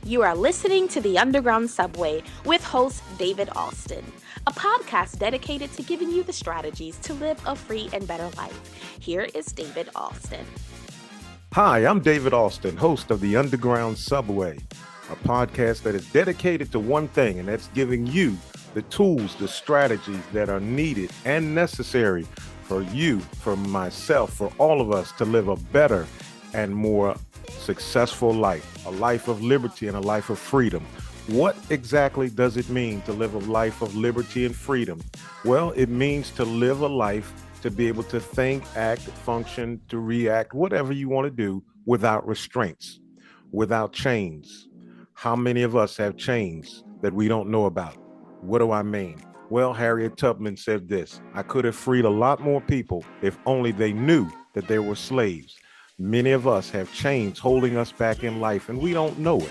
You are listening to The Underground Subway with host David Alston, a podcast dedicated to giving you the strategies to live a free and better life. Here is David Alston. Hi, I'm David Alston, host of The Underground Subway, a podcast that is dedicated to one thing, and that's giving you the tools, the strategies that are needed and necessary for you, for myself, for all of us to live a better and more successful life, a life of liberty and a life of freedom. What exactly does it mean to live a life of liberty and freedom? Well, it means to live a life to be able to think, act, function, to react, whatever you want to do without restraints, without chains. How many of us have chains that we don't know about? What do I mean? Well, Harriet Tubman said this: I could have freed a lot more people if only they knew that they were slaves. Many of us have chains holding us back in life, and we don't know it.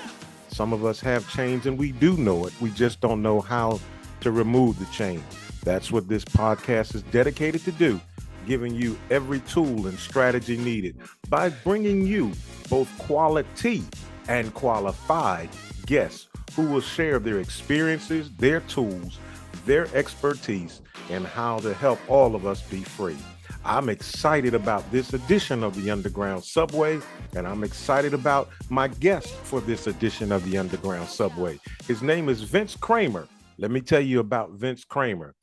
Some of us have chains and we do know it. We just don't know how to remove the chains. That's what this podcast is dedicated to do, giving you every tool and strategy needed by bringing you both quality and qualified guests who will share their experiences, their tools, their expertise, and how to help all of us be free. I'm excited about this edition of the Underground Subway, and I'm excited about my guest for this edition of the Underground Subway. His name is Vince Kramer. Let me tell you about Vince Kramer.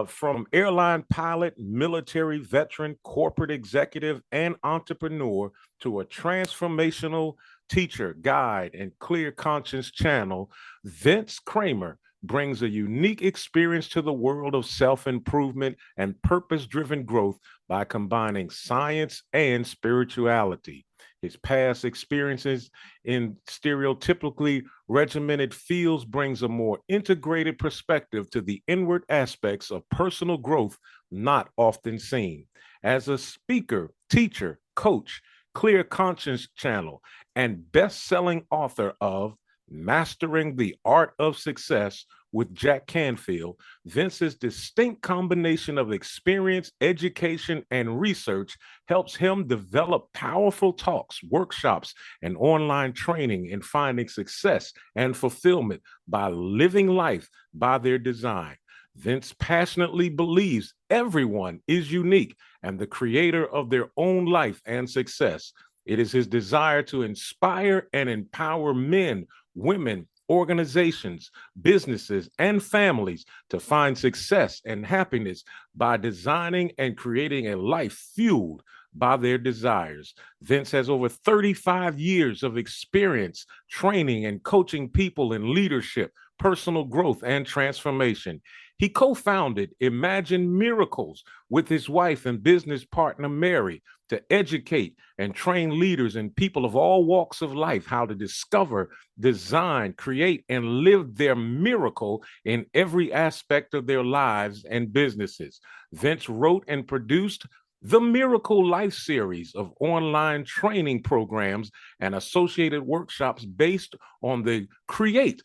From airline pilot, military veteran, corporate executive, and entrepreneur to a transformational teacher, guide, and clear conscience channel, Vince Kramer brings a unique experience to the world of self-improvement and purpose-driven growth by combining science and spirituality. His past experiences in stereotypically regimented fields brings a more integrated perspective to the inward aspects of personal growth not often seen. As a speaker, teacher, coach, clear conscience channel, and best-selling author of Mastering the Art of Success with Jack Canfield, Vince's distinct combination of experience, education, and research helps him develop powerful talks, workshops, and online training in finding success and fulfillment by living life by their design. Vince passionately believes everyone is unique and the creator of their own life and success. It is his desire to inspire and empower men, women, organizations, businesses, and families to find success and happiness by designing and creating a life fueled by their desires. Vince has over 35 years of experience training and coaching people in leadership, personal growth, and transformation. He co-founded Imagine Miracles with his wife and business partner, Mary, to educate and train leaders and people of all walks of life how to discover, design, create, and live their miracle in every aspect of their lives and businesses. Vince wrote and produced the Miracle Life series of online training programs and associated workshops based on the Create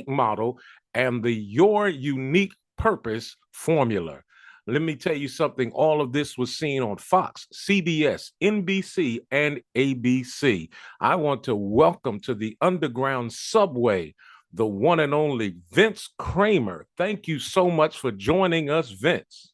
model and the Your Unique Purpose formula. Let me tell you something. All of this was seen on Fox, CBS, NBC, and ABC. I want to welcome to the Underground Subway the one and only Vince Kramer. Thank you so much for joining us, Vince.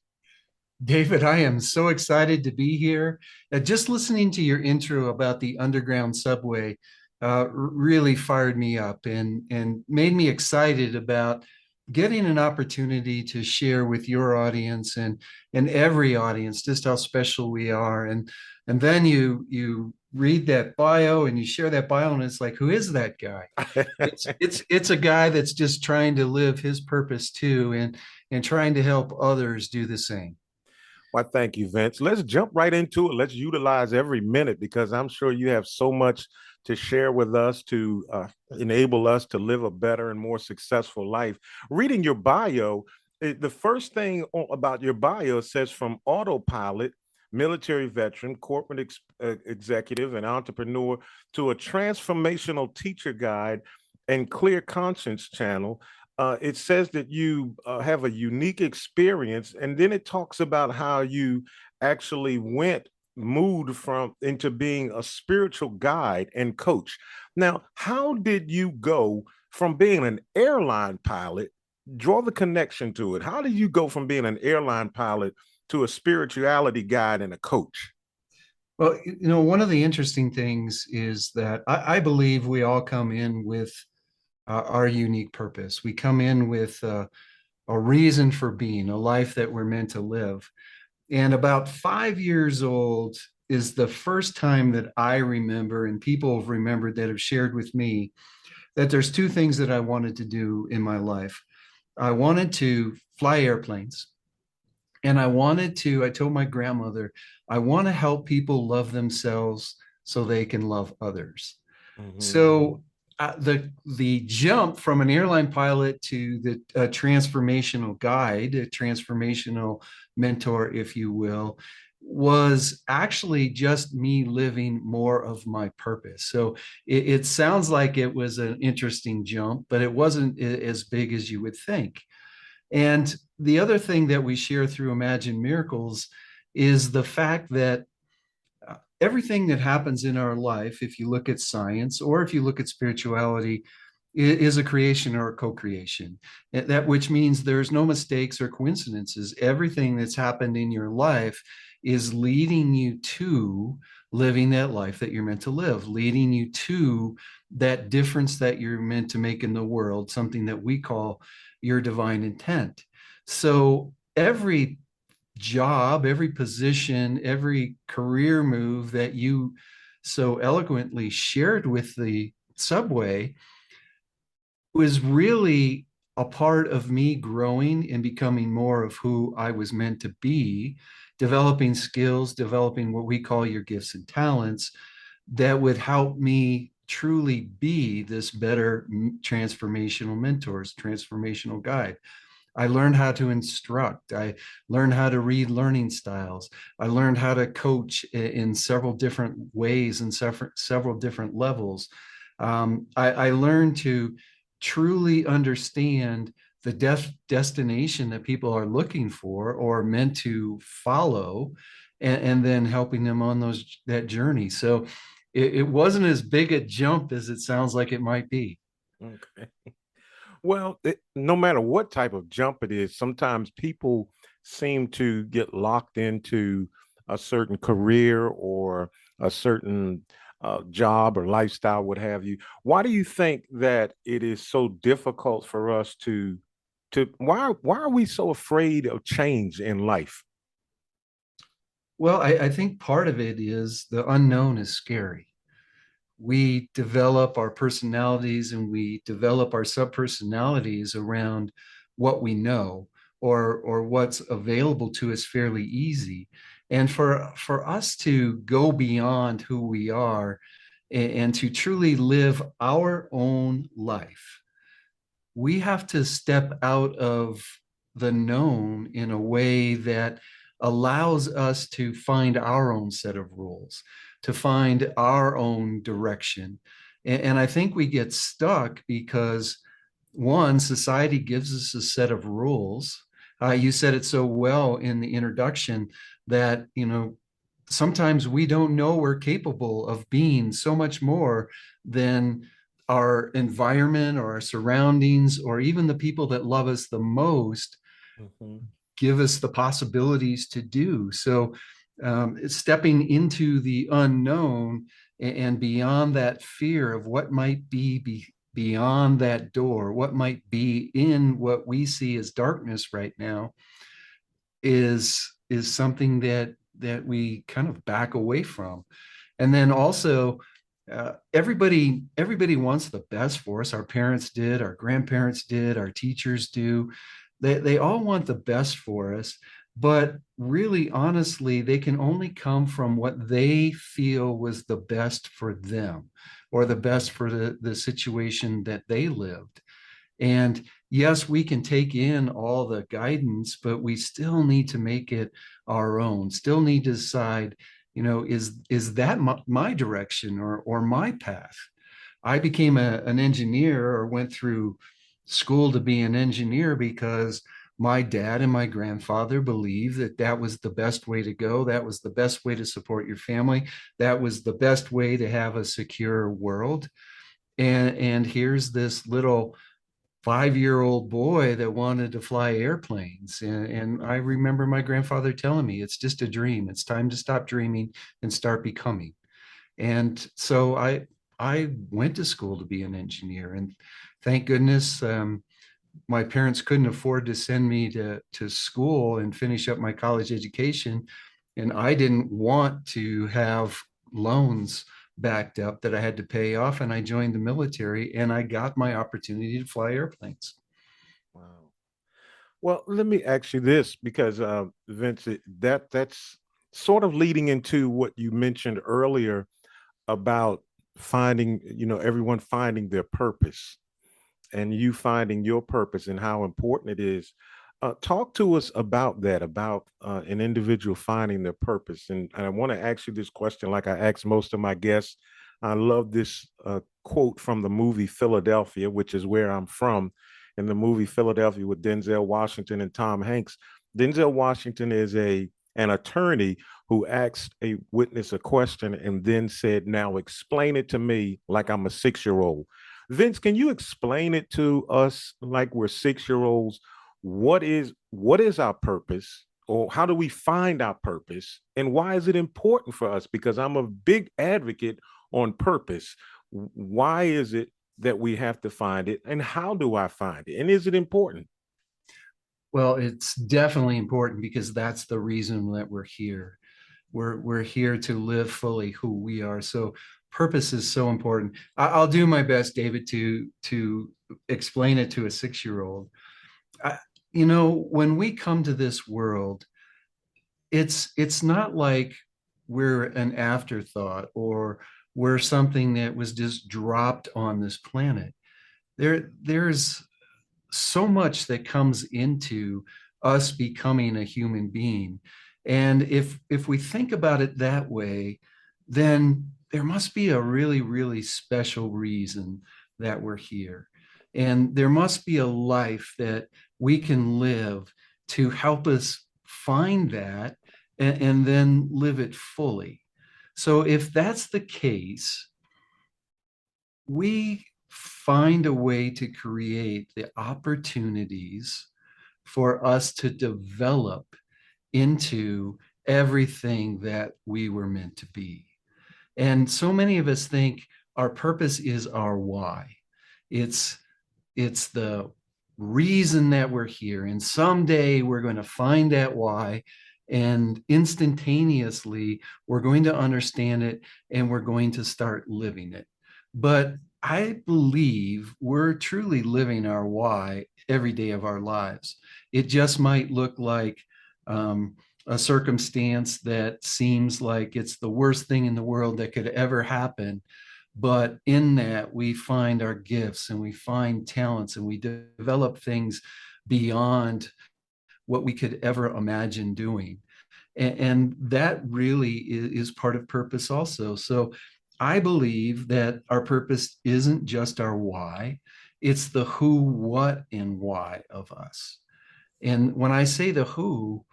David, I am so excited to be here. Just listening to your intro about the Underground Subway really fired me up and made me excited about getting an opportunity to share with your audience and every audience just how special we are. And then you read that bio and you share that bio, and it's like, who is that guy? It's a guy that's just trying to live his purpose too, and trying to help others do the same. Well, thank you, Vince. Let's jump right into it. Let's utilize every minute because I'm sure you have so much to share with us to enable us to live a better and more successful life. Reading your bio, the first thing about your bio says from autopilot, military veteran, corporate executive, and entrepreneur to a transformational teacher guide and clear conscience channel. It says that you have a unique experience, and then it talks about how you actually went moved from into being a spiritual guide and coach. Now, how did you go from being an airline pilot? Draw the connection to it. How did you go from being an airline pilot to a spirituality guide and a coach? Well, one of the interesting things is that I believe we all come in with our unique purpose. We come in with a reason for being, a life that we're meant to live. And about 5 years old is the first time that I remember, and people have remembered that have shared with me, that there's two things that I wanted to do in my life. I wanted to fly airplanes. And I told my grandmother, I want to help people love themselves so they can love others. Mm-hmm. So the jump from an airline pilot to the transformational guide, a transformational mentor, if you will, was actually just me living more of my purpose. So it sounds like it was an interesting jump, but it wasn't as big as you would think. And the other thing that we share through Imagine Miracles is the fact that everything that happens in our life, if you look at science or if you look at spirituality, is a creation or a co-creation. That which means there's no mistakes or coincidences. Everything that's happened in your life is leading you to living that life that you're meant to live, leading you to that difference that you're meant to make in the world, something that we call your divine intent. So every job, every position, every career move that you so eloquently shared with the subway was really a part of me growing and becoming more of who I was meant to be, developing skills, developing what we call your gifts and talents that would help me truly be this better transformational mentors, transformational guide. I learned how to instruct. I learned how to read learning styles. I learned how to coach in several different ways and several different levels. I learned to truly understand the destination that people are looking for or meant to follow, and then helping them on that journey. So it wasn't as big a jump as it sounds like it might be. Okay. Well, no matter what type of jump it is, sometimes people seem to get locked into a certain career or a certain job or lifestyle, what have you. Why do you think that it is so difficult for us to why are we so afraid of change in life? Well, I think part of it is the unknown is scary. We develop our personalities and we develop our subpersonalities around what we know or what's available to us fairly easy. And for us to go beyond who we are and to truly live our own life, we have to step out of the known in a way that allows us to find our own set of rules, to find our own direction. And I think we get stuck because, one, society gives us a set of rules. You said it so well in the introduction that, sometimes we don't know we're capable of being so much more than our environment or our surroundings or even the people that love us the most Mhm. give us the possibilities to do. So it's stepping into the unknown and beyond that fear of what might be beyond that door, what might be in what we see as darkness right now is something that we kind of back away from. And then also, everybody wants the best for us. Our parents did, our grandparents did, our teachers do. They all want the best for us, but really, honestly, they can only come from what they feel was the best for them or the best for the situation that they lived. And yes, we can take in all the guidance, but we still need to make it our own, still need to decide, is that my direction or my path? I became an engineer or went through school to be an engineer because My dad and my grandfather believed that that was the best way to go. That was the best way to support your family. That was the best way to have a secure world. And here's this little 5-year-old boy that wanted to fly airplanes. And I remember my grandfather telling me, it's just a dream. It's time to stop dreaming and start becoming. And so I went to school to be an engineer. And thank goodness my parents couldn't afford to send me to school and finish up my college education. And I didn't want to have loans backed up that I had to pay off. And I joined the military and I got my opportunity to fly airplanes. Wow. Well, let me ask you this because Vince, that's sort of leading into what you mentioned earlier about finding, everyone finding their purpose and you finding your purpose and how important it is. Talk to us about that, about an individual finding their purpose. And I want to ask you this question, like I ask most of my guests. I love this quote from the movie Philadelphia, which is where I'm from. In the movie Philadelphia with Denzel Washington and Tom Hanks, Denzel Washington is an attorney who asked a witness a question and then said, "Now explain it to me like I'm a 6-year-old." Vince, can you explain it to us like we're 6-year-olds? What is our purpose, or how do we find our purpose, and why is it important for us? Because I'm a big advocate on purpose. Why is it that we have to find it, and how do I find it, and is it important? Well, it's definitely important because that's the reason that we're here. We're here to live fully who we are. So purpose is so important. I'll do my best, David, to explain it to a 6-year-old. When we come to this world, it's not like we're an afterthought or we're something that was just dropped on this planet. There's so much that comes into us becoming a human being. And if we think about it that way, then there must be a really, really special reason that we're here. And there must be a life that we can live to help us find that and then live it fully. So if that's the case, we find a way to create the opportunities for us to develop into everything that we were meant to be. And so many of us think our purpose is our why. It's it's the reason that we're here. And someday we're going to find that why. And instantaneously, we're going to understand it and we're going to start living it. But I believe we're truly living our why every day of our lives. It just might look like a circumstance that seems like it's the worst thing in the world that could ever happen. But in that, we find our gifts and we find talents and we develop things beyond what we could ever imagine doing. And that really is part of purpose also. So I believe that our purpose isn't just our why, it's the who, what, and why of us. And when I say the who,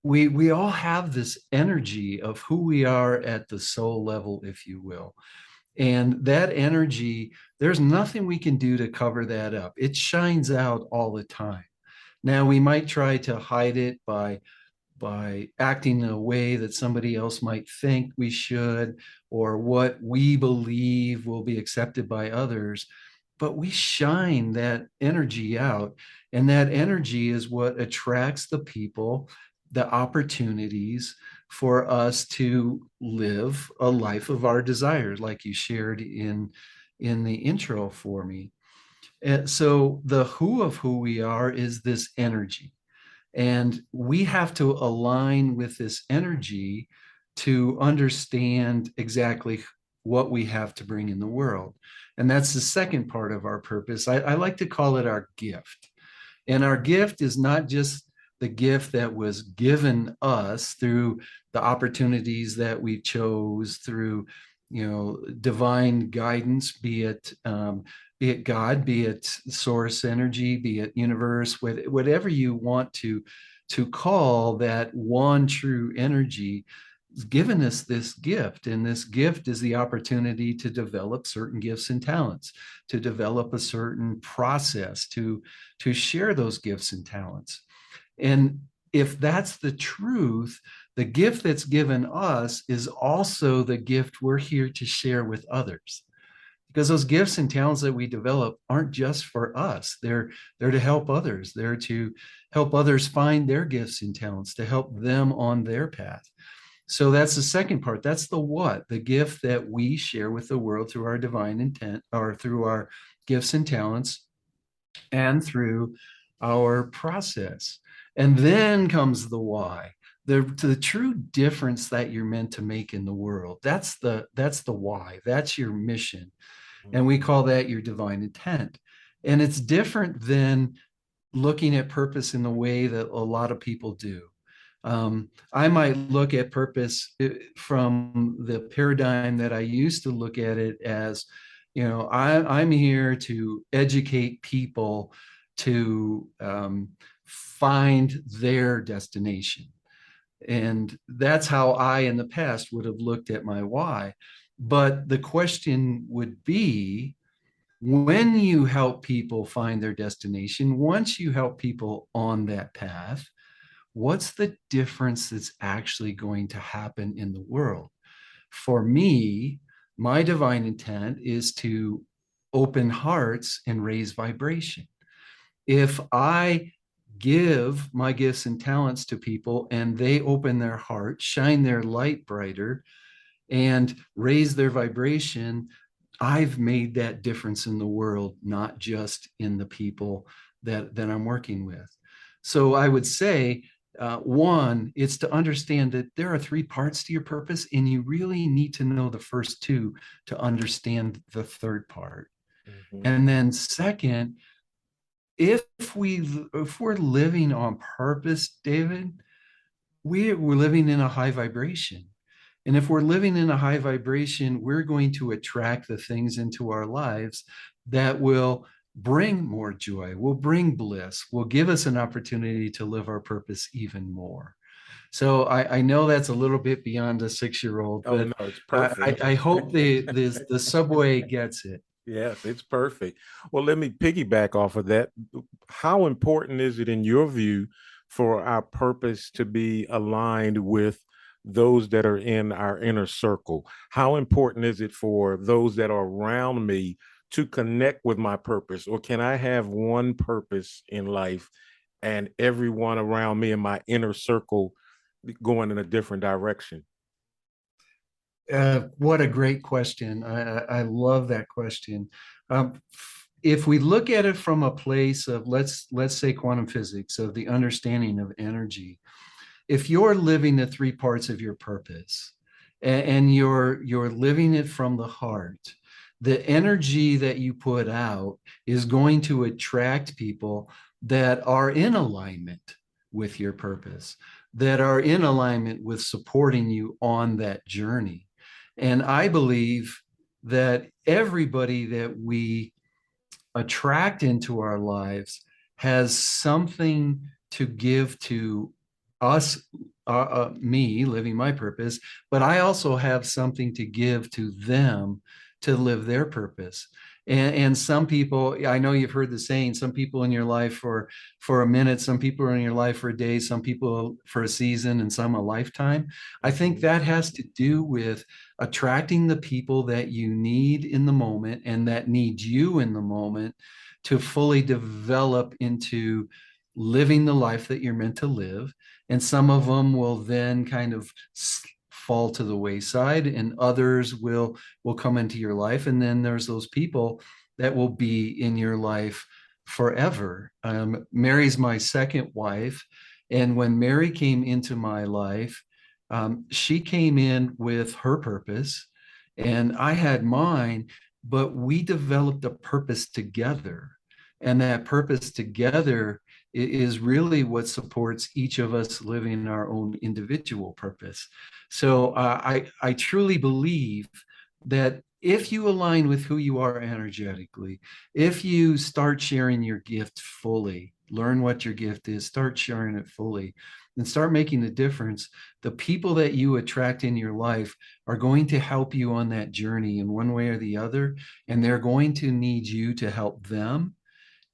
we all have this energy of who we are at the soul level, if you will. And that energy, there's nothing we can do to cover that up. It shines out all the time. Now, we might try to hide it by acting in a way that somebody else might think we should, or what we believe will be accepted by others. But we shine that energy out. And that energy is what attracts the people, the opportunities for us to live a life of our desires, like you shared in the intro for me. And so the who of who we are is this energy. And we have to align with this energy to understand exactly what we have to bring in the world. And that's the second part of our purpose. I like to call it our gift. And our gift is not just the gift that was given us through the opportunities that we chose, through divine guidance, be it God, be it source energy, be it universe, whatever you want to call that one true energy, has given us this gift. And this gift is the opportunity to develop certain gifts and talents, to develop a certain process, to share those gifts and talents. And if that's the truth, the gift that's given us is also the gift we're here to share with others. Because those gifts and talents that we develop aren't just for us. They're to help others. They're to help others find their gifts and talents, to help them on their path. So that's the second part. That's the what, the gift that we share with the world through our divine intent, or through our gifts and talents, and through our process. And then comes the why, the true difference that you're meant to make in the world. That's the why. That's your mission. And we call that your divine intent. And it's different than looking at purpose in the way that a lot of people do. I might look at purpose from the paradigm that I used to look at it as, I'm here to educate people to find their destination. And that's how I, in the past, would have looked at my why. But the question would be, when you help people find their destination, once you help people on that path, what's the difference that's actually going to happen in the world? For me, my divine intent is to open hearts and raise vibration. If I give my gifts and talents to people and they open their heart, shine their light brighter, and raise their vibration, I've made that difference in the world, not just in the people that I'm working with. So I would say, one, it's to understand that there are three parts to your purpose, and you really need to know the first two to understand the third part. Mm-hmm. And then second, if we're living on purpose, David, we're living in a high vibration. And if we're living in a high vibration, we're going to attract the things into our lives that will bring more joy, will bring bliss, will give us an opportunity to live our purpose even more. So I know that's a little bit beyond a 6-year-old, but no, it's perfect. I hope the subway gets it. Yes, it's perfect. Well, let me piggyback off of that. How important is it, in your view, for our purpose to be aligned with those that are in our inner circle? How important is it for those that are around me to connect with my purpose? Or can I have one purpose in life and everyone around me in my inner circle going in a different direction? What a great question. I love that question. If we look at it from a place of, let's say, quantum physics, of the understanding of energy, if you're living the three parts of your purpose, and you're living it from the heart, the energy that you put out is going to attract people that are in alignment with your purpose, that are in alignment with supporting you on that journey. And I believe that everybody that we attract into our lives has something to give to us, me living my purpose, but I also have something to give to them to live their purpose. And some people, I know you've heard the saying, some people in your life for a minute, some people are in your life for a day, some people for a season, and some a lifetime. I think that has to do with attracting the people that you need in the moment and that need you in the moment to fully develop into living the life that you're meant to live. And some of them will then kind of fall to the wayside, and others will come into your life. And then there's those people that will be in your life forever. Mary's my second wife. And when Mary came into my life, she came in with her purpose and I had mine, but we developed a purpose together. And that purpose together is really what supports each of us living our own individual purpose. So I truly believe that if you align with who you are energetically, if you start sharing your gift fully, learn what your gift is, start sharing it fully, and start making a difference, the people that you attract in your life are going to help you on that journey in one way or the other, and they're going to need you to help them.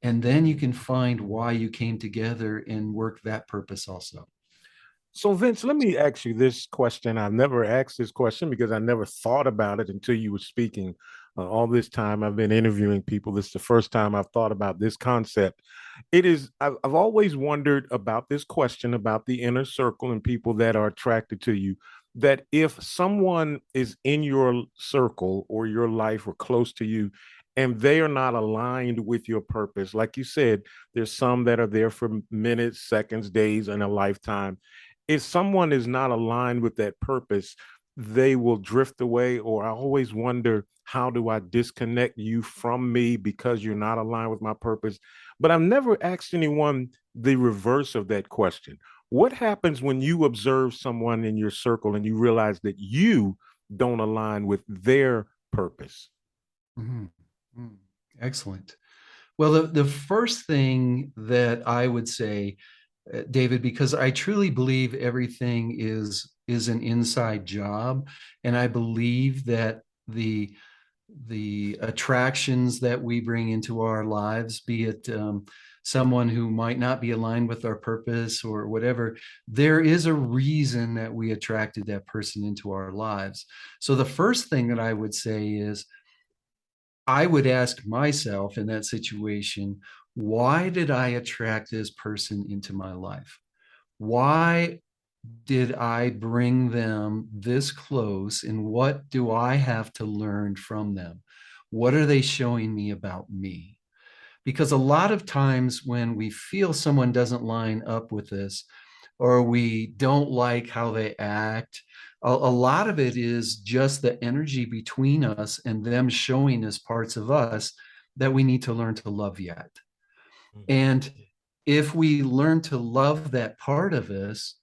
And then you can find why you came together and work that purpose also. So, Vince, let me ask you this question. I've never asked this question because I never thought about it until you were speaking. All this time I've been interviewing people. This is the first time I've thought about this concept. I've always wondered about this question about the inner circle and people that are attracted to you. That if someone is in your circle or your life or close to you, and they are not aligned with your purpose, like you said, there's some that are there for minutes, seconds, days, and a lifetime. If someone is not aligned with that purpose, they will drift away. Or I always wonder, how do I disconnect you from me because you're not aligned with my purpose? But I've never asked anyone the reverse of that question. What happens when you observe someone in your circle and you realize that you don't align with their purpose? Mhm. Mm. Excellent. Well, the first thing that I would say, David, because I truly believe everything is an inside job, and I believe that the attractions that we bring into our lives, be it someone who might not be aligned with our purpose or whatever, there is a reason that we attracted that person into our lives. So the first thing that I would say is I would ask myself in that situation, why did I attract this person into my life? Why did I bring them this close? And what do I have to learn from them? What are they showing me about me? Because a lot of times when we feel someone doesn't line up with us, or we don't like how they act, a lot of it is just the energy between us and them showing us parts of us that we need to learn to love yet. And if we learn to love that part of us,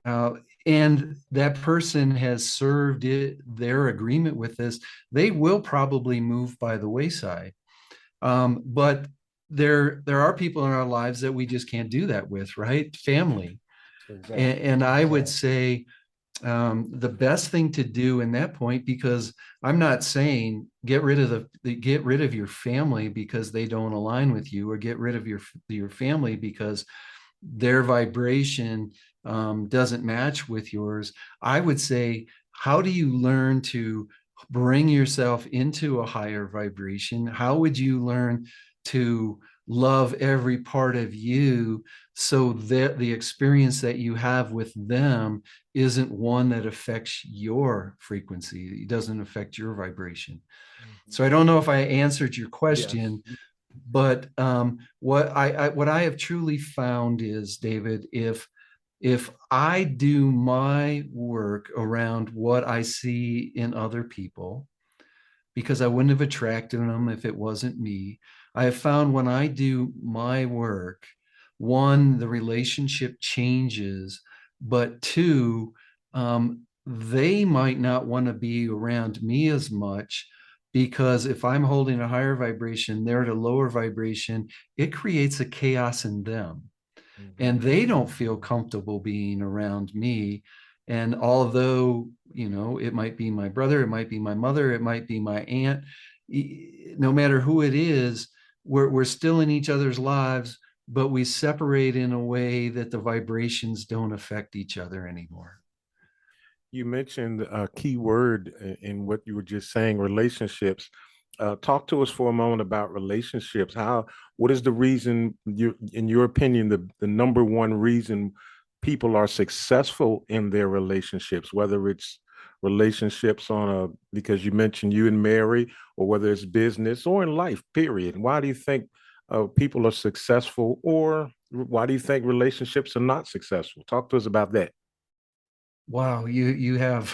uh, and that person has served their agreement with us, they will probably move by the wayside. But there are people in our lives that we just can't do that with, right? Family. Exactly. And I would say the best thing to do in that point, because I'm not saying get rid of your family because they don't align with you, or get rid of your family because their vibration doesn't match with yours. I would say, how do you learn to bring yourself into a higher vibration? How would you learn to love every part of you so that the experience that you have with them isn't one that affects your frequency? It doesn't affect your vibration. So I don't know if I answered your Yes. question, but what I have truly found is, David, if I do my work around what I see in other people, because I wouldn't have attracted them if it wasn't me. I have found when I do my work, one, the relationship changes, but two, they might not want to be around me as much, because if I'm holding a higher vibration, they're at a lower vibration, it creates a chaos in them, Mhm. and they don't feel comfortable being around me. And although, it might be my brother, it might be my mother, it might be my aunt, no matter who it is, we're still in each other's lives, but we separate in a way that the vibrations don't affect each other anymore. You mentioned a key word in what you were just saying, relationships. Talk to us for a moment about relationships. What is the reason, in your opinion, the number one reason people are successful in their relationships, whether it's relationships because you mentioned you and Mary, or whether it's business or in life, period. Why do you think people are successful, or why do you think relationships are not successful? Talk to us about that. Wow, you have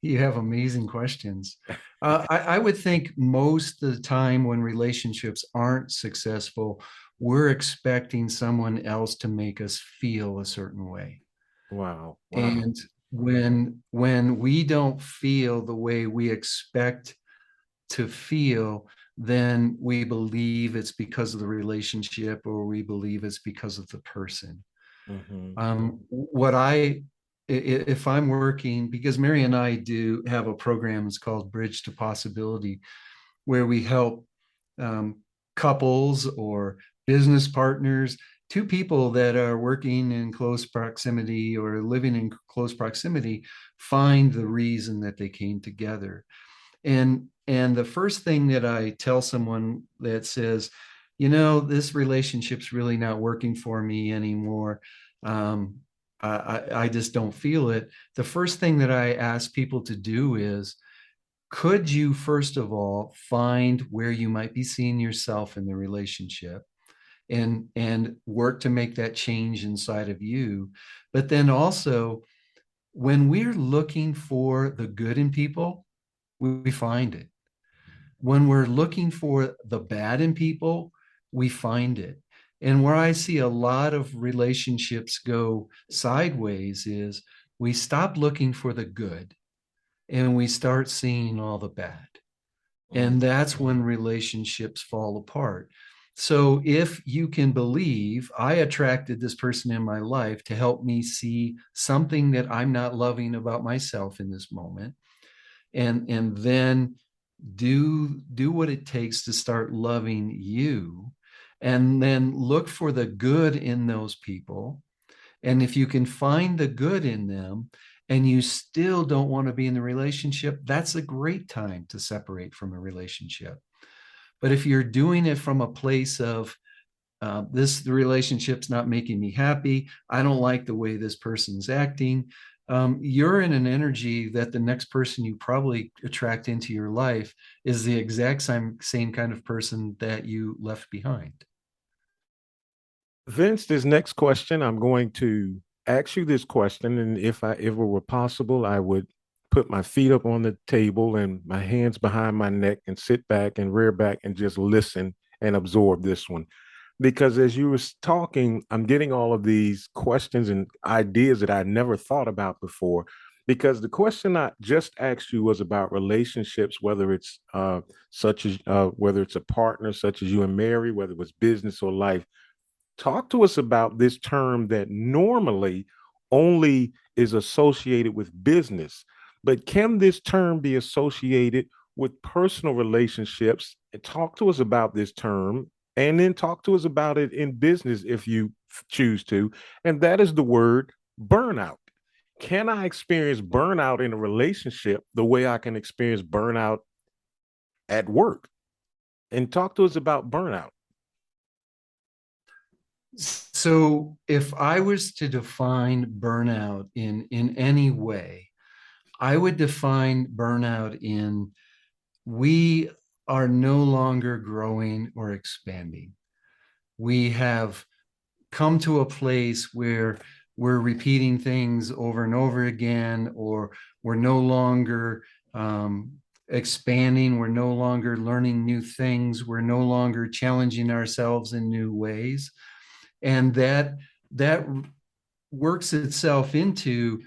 you have amazing questions. I would think most of the time when relationships aren't successful, we're expecting someone else to make us feel a certain way. Wow. And Wow. when we don't feel the way we expect to feel, then we believe it's because of the relationship, or we believe it's because of the person. Mm-hmm. What if I'm working, because Mary and I do have a program, it's called Bridge to Possibility, where we help um, couples or business partners, two people that are working in close proximity or living in close proximity, find the reason that they came together. And the first thing that I tell someone that says, this relationship's really not working for me anymore, um, I just don't feel it. The first thing that I ask people to do is, could you first of all find where you might be seeing yourself in the relationship, and work to make that change inside of you? But then also, when we're looking for the good in people, we find it. When we're looking for the bad in people, we find it. And where I see a lot of relationships go sideways is, we stop looking for the good and we start seeing all the bad. And that's when relationships fall apart. So if you can believe, I attracted this person in my life to help me see something that I'm not loving about myself in this moment, and then do what it takes to start loving you, and then look for the good in those people. And if you can find the good in them and you still don't want to be in the relationship, that's a great time to separate from a relationship. But if you're doing it from a place of, the relationship's not making me happy, I don't like the way this person's acting, you're in an energy that the next person you probably attract into your life is the exact same kind of person that you left behind. Vince, this next question, I'm going to ask you this question, and if it were possible, I would put my feet up on the table and my hands behind my neck and sit back and rear back and just listen and absorb this one. Because as you were talking, I'm getting all of these questions and ideas that I never thought about before. Because the question I just asked you was about relationships, whether it's such as whether it's a partner such as you and Mary, whether it was business or life. Talk to us about this term that normally only is associated with business, but can this term be associated with personal relationships? And talk to us about this term, and then talk to us about it in business if you choose to. And that is the word burnout. Can I experience burnout in a relationship the way I can experience burnout at work? And talk to us about burnout. So if I was to define burnout in any way, I would define burnout in, we are no longer growing or expanding. We have come to a place where we're repeating things over and over again, or we're no longer expanding, we're no longer learning new things, we're no longer challenging ourselves in new ways. And that works itself into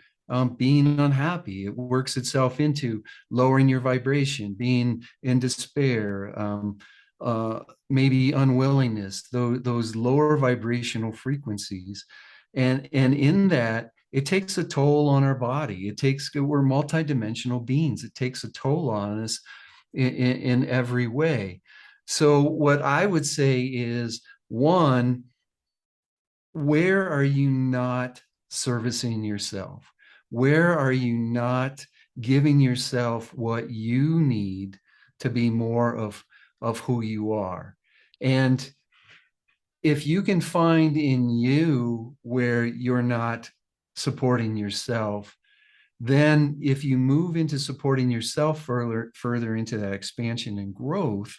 being unhappy. It works itself into lowering your vibration, being in despair, maybe unwillingness, those lower vibrational frequencies. And in that, it takes a toll on our body. We're multidimensional beings. It takes a toll on us in every way. So what I would say is, one, where are you not servicing yourself? Where are you not giving yourself what you need to be more of who you are? And if you can find in you where you're not supporting yourself, then if you move into supporting yourself further into that expansion and growth,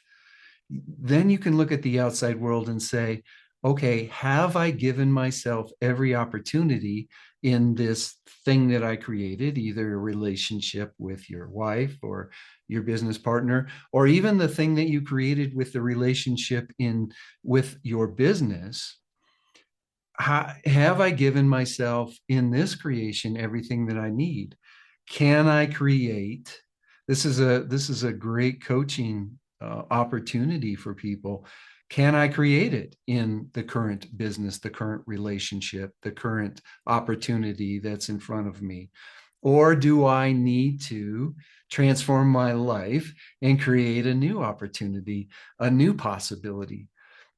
then you can look at the outside world and say, okay, have I given myself every opportunity in this thing that I created, either a relationship with your wife or your business partner, or even the thing that you created with the relationship with your business? have I given myself in this creation everything that I need? Can I create? This is a great coaching opportunity for people. Can I create it in the current business, the current relationship, the current opportunity that's in front of me? Or do I need to transform my life and create a new opportunity, a new possibility?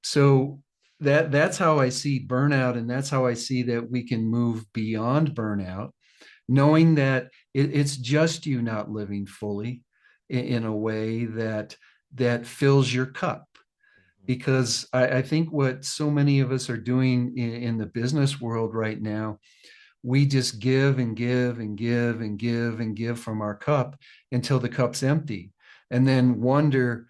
So that's how I see burnout, and that's how I see that we can move beyond burnout, knowing that it's just you not living fully in a way that fills your cup. Because I think what so many of us are doing in the business world right now, we just give and give and give and give and give from our cup until the cup's empty, and then wonder,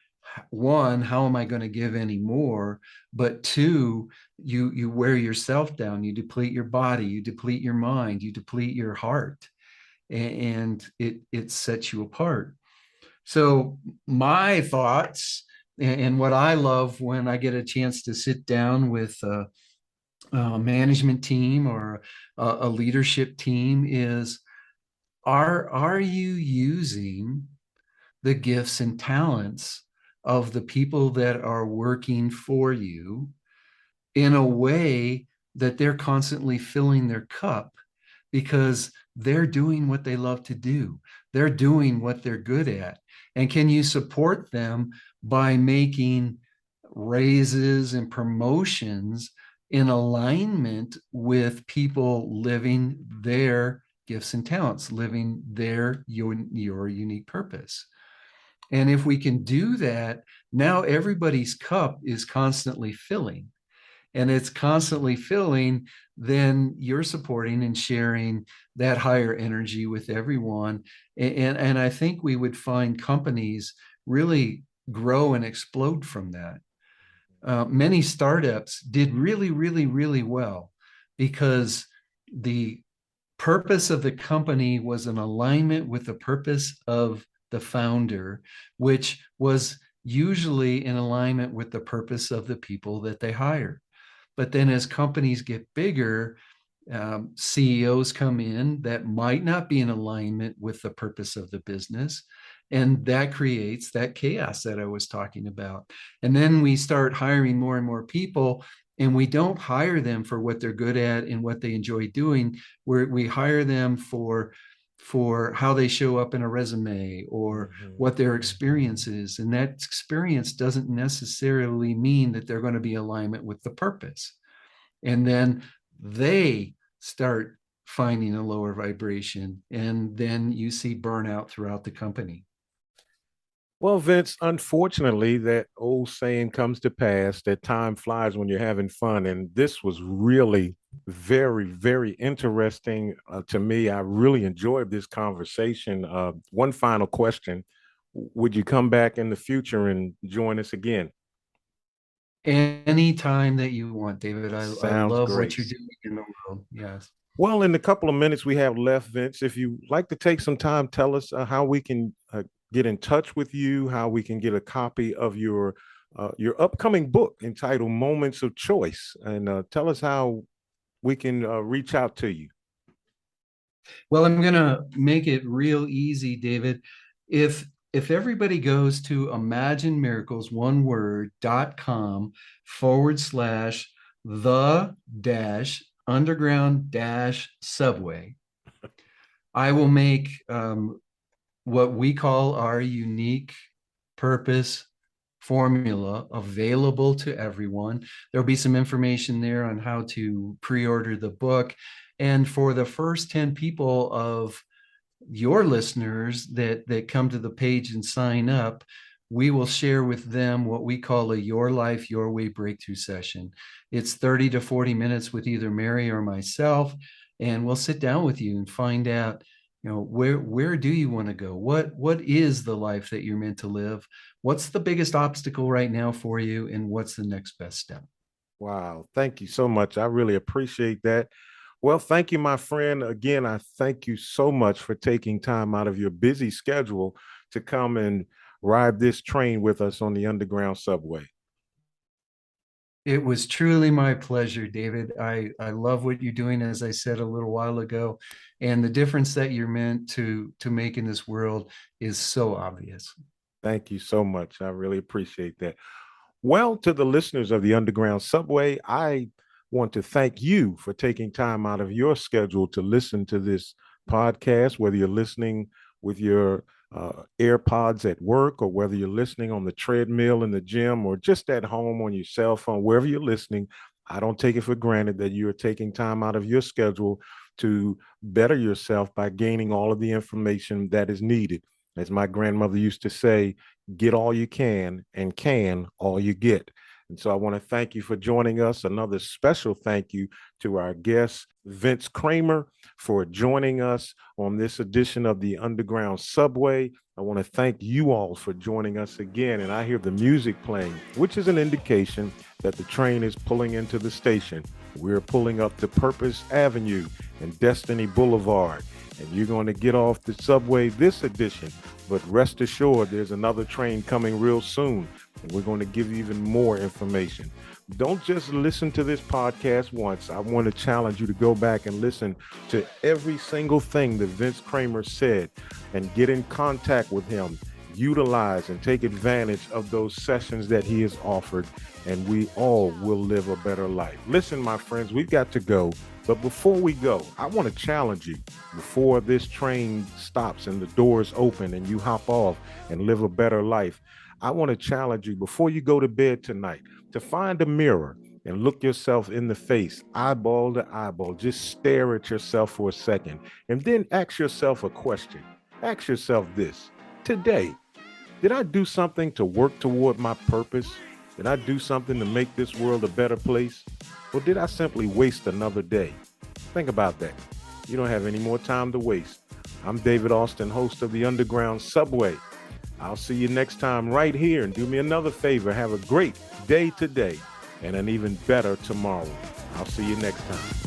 one, how am I going to give any more? But two, you wear yourself down, you deplete your body, you deplete your mind, you deplete your heart, and it sets you apart. So my thoughts, and what I love when I get a chance to sit down with management team or a leadership team, is, are you using the gifts and talents of the people that are working for you in a way that they're constantly filling their cup, because they're doing what they love to do, they're doing what they're good at? And can you support them by making raises and promotions in alignment with people living their gifts and talents, living your unique purpose? And if we can do that, now everybody's cup is constantly filling, and it's constantly filling, then you're supporting and sharing that higher energy with everyone. And I think we would find companies really grow and explode from that. Many startups did really, really, really well because the purpose of the company was in alignment with the purpose of the founder, which was usually in alignment with the purpose of the people that they hired. But then as companies get bigger, CEOs come in that might not be in alignment with the purpose of the business. And that creates that chaos that I was talking about. And then we start hiring more and more people, and we don't hire them for what they're good at and what they enjoy doing. We hire them for how they show up in a resume, or what their experience is. And that experience doesn't necessarily mean that they're going to be in alignment with the purpose. And then they start finding a lower vibration, and then you see burnout throughout the company. Well, Vince, unfortunately, that old saying comes to pass that time flies when you're having fun. And this was really very, very interesting to me. I really enjoyed this conversation. One final question. Would you come back in the future and join us again? Anytime that you want, David. I Sounds love great. what you're doing in the world. Yes. Well, in the couple of minutes we have left, Vince, if you like to take some time, tell us how we can get in touch with you, how we can get a copy of your upcoming book entitled Moments of Choice, and tell us how we can reach out to you. Well, I'm going to make it real easy, David. If everybody goes to imaginemiracles, one word.com/, the dash underground dash subway, I will make what we call our unique purpose formula available to everyone. There'll be some information there on how to pre-order the book. And for the first 10 people of your listeners that come to the page and sign up, we will share with them what we call a Your Life, Your Way breakthrough session. It's 30 to 40 minutes with either Mary or myself, and we'll sit down with you and find out, where do you want to go? What is the life that you're meant to live? What's the biggest obstacle right now for you, and what's the next best step? Wow. Thank you so much. I really appreciate that. Well, thank you, my friend. Again, I thank you so much for taking time out of your busy schedule to come and ride this train with us on the Underground Subway. It was truly my pleasure, David. I love what you're doing, as I said a little while ago, and the difference that you're meant to make in this world is so obvious. Thank you so much. I really appreciate that. Well, to the listeners of the Underground Subway, I want to thank you for taking time out of your schedule to listen to this podcast, whether you're listening with your AirPods at work, or whether you're listening on the treadmill in the gym, or just at home on your cell phone, wherever you're listening. I don't take it for granted that you're taking time out of your schedule to better yourself by gaining all of the information that is needed. As my grandmother used to say, get all you can all you get. And so I want to thank you for joining us. Another special thank you to our guest, Vince Kramer, for joining us on this edition of the Underground Subway. I want to thank you all for joining us again. And I hear the music playing, which is an indication that the train is pulling into the station. We're pulling up to Purpose Avenue and Destiny Boulevard. And you're going to get off the subway this edition. But rest assured, there's another train coming real soon, and we're going to give you even more information. Don't just listen to this podcast once. I want to challenge you to go back and listen to every single thing that Vince Kramer said and get in contact with him. Utilize and take advantage of those sessions that he has offered, and we all will live a better life. Listen, my friends, we've got to go. But before we go, I want to challenge you before this train stops and the doors open and you hop off and live a better life. I want to challenge you before you go to bed tonight to find a mirror and look yourself in the face, eyeball to eyeball. Just stare at yourself for a second and then ask yourself a question. Ask yourself this: today, did I do something to work toward my purpose? Did I do something to make this world a better place? Or did I simply waste another day? Think about that. You don't have any more time to waste. I'm David Austin, host of the Underground Subway. I'll see you next time right here, and do me another favor. Have a great day today and an even better tomorrow. I'll see you next time.